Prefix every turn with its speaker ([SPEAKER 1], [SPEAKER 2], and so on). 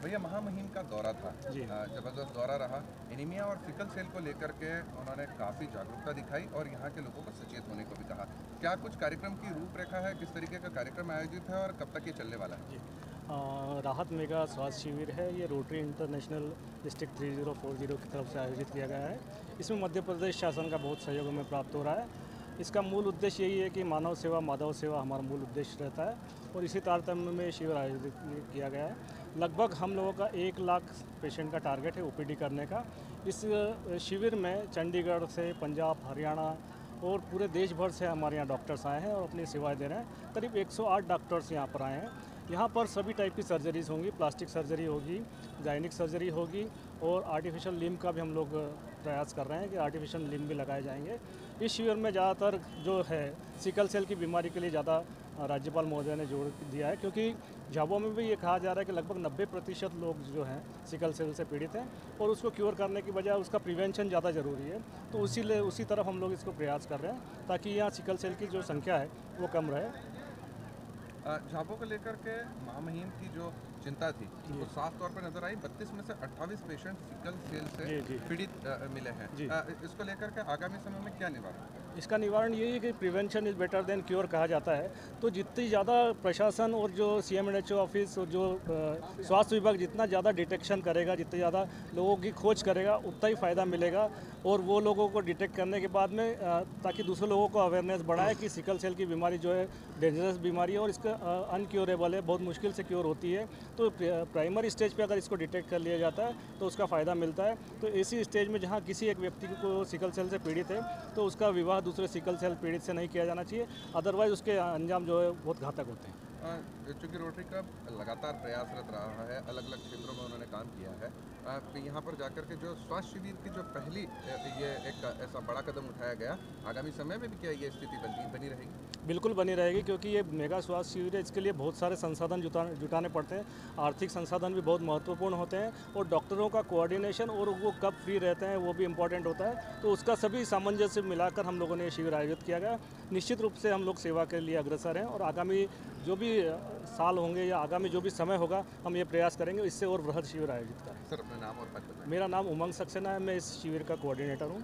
[SPEAKER 1] भैया महामहिम का दौरा था
[SPEAKER 2] जी।
[SPEAKER 1] जबरदस्त दौरा रहा। एनीमिया और सिकल सेल को लेकर के उन्होंने काफ़ी जागरूकता दिखाई और यहाँ के लोगों को सचेत होने को भी कहा। क्या कुछ कार्यक्रम की रूपरेखा है, किस तरीके का कार्यक्रम आयोजित है और कब तक ये चलने वाला है?
[SPEAKER 2] जी। राहत मेगा स्वास्थ्य शिविर है, ये रोटरी इंटरनेशनल डिस्ट्रिक्ट 3040 की तरफ से आयोजित किया गया है। इसमें मध्य प्रदेश शासन का बहुत सहयोग हमें प्राप्त हो रहा है। इसका मूल उद्देश्य यही है कि मानव सेवा माधव सेवा हमारा मूल उद्देश्य रहता है और इसी तारतम्य में शिविर आयोजित किया गया है। लगभग हम लोगों का 1 लाख पेशेंट का टारगेट है ओपीडी करने का। इस शिविर में चंडीगढ़ से पंजाब, हरियाणा और पूरे देश भर से हमारे यहाँ डॉक्टर्स आए हैं और अपनी सेवाएं दे रहे हैं। करीब 108 डॉक्टर्स यहाँ पर आए हैं। यहाँ पर सभी टाइप की सर्जरीज होंगी, प्लास्टिक सर्जरी होगी, गायनिक सर्जरी होगी और आर्टिफिशियल लिम्ब का भी हम लोग प्रयास कर रहे हैं कि आर्टिफिशियल लिम्ब भी लगाए जाएंगे। इस शिविर में ज़्यादातर जो है सिकल सेल की बीमारी के लिए ज़्यादा राज्यपाल महोदय ने जोर दिया है, क्योंकि झाबुआ में भी ये कहा जा रहा है कि लगभग 90% लोग जो हैं सिकल सेल से पीड़ित हैं और उसको क्योर करने की बजाय उसका प्रिवेंशन ज़्यादा ज़रूरी है। तो उसी तरफ हम लोग इसको प्रयास कर रहे हैं ताकि यहाँ सिकल सेल की जो संख्या है वो कम रहे।
[SPEAKER 1] झाबुआ को लेकर के महामहिम की जो चिंता थी वो साफ तौर पर नजर आई। 32 में से 28 पेशेंट सिकल सेल से पीड़ित मिले हैं। इसको लेकर के आगामी समय में क्या निवारण?
[SPEAKER 2] इसका निवारण यही है कि prevention is better than cure कहा जाता है। तो जितनी ज़्यादा प्रशासन और जो CMHO ऑफिस और जो स्वास्थ्य विभाग जितना ज़्यादा डिटेक्शन करेगा, जितने ज़्यादा लोगों की खोज करेगा, उतना ही फ़ायदा मिलेगा। और वो लोगों को डिटेक्ट करने के बाद में ताकि दूसरे लोगों को अवेयरनेस बढ़ाए कि सिकल सेल की बीमारी जो है डेंजरस बीमारी है और इसका अनक्योरेबल है, बहुत मुश्किल से क्योर होती है। तो प्राइमरी स्टेज पे अगर इसको डिटेक्ट कर लिया जाता है तो उसका फ़ायदा मिलता है। तो ऐसी स्टेज में जहाँ किसी एक व्यक्ति को सिकल सेल से पीड़ित है तो उसका विवाह दूसरे सिकल सेल पीड़ित से नहीं किया जाना चाहिए, अदरवाइज़ उसके अंजाम जो है बहुत घातक होते हैं।
[SPEAKER 1] चूँकि रोटरी का लगातार प्रयासरत रहा है, अलग अलग क्षेत्रों में उन्होंने काम किया है, यहाँ पर जाकर के जो स्वास्थ्य शिविर की जो पहली ये एक ऐसा बड़ा कदम उठाया गया, आगामी समय में भी क्या ये स्थिति बनी रहेगी?
[SPEAKER 2] बिल्कुल बनी रहेगी, क्योंकि ये मेगा स्वास्थ्य शिविर है। इसके लिए बहुत सारे संसाधन जुटाने पड़ते हैं, आर्थिक संसाधन भी बहुत महत्वपूर्ण होते हैं और डॉक्टरों का कोऑर्डिनेशन और वो कब फ्री रहते हैं वो भी इम्पॉर्टेंट होता है। तो उसका सभी सामंजस्य मिलाकर हम लोगों ने ये शिविर आयोजित किया गया। निश्चित रूप से हम लोग सेवा के लिए अग्रसर हैं और आगामी जो भी साल होंगे या आगामी जो भी समय होगा हम ये प्रयास करेंगे इससे और वृहद शिविर आयोजित करें।
[SPEAKER 1] सर अपना नाम और पद बताएं।
[SPEAKER 2] मेरा नाम उमंग सक्सेना है, मैं इस शिविर का कोऑर्डिनेटर हूँ।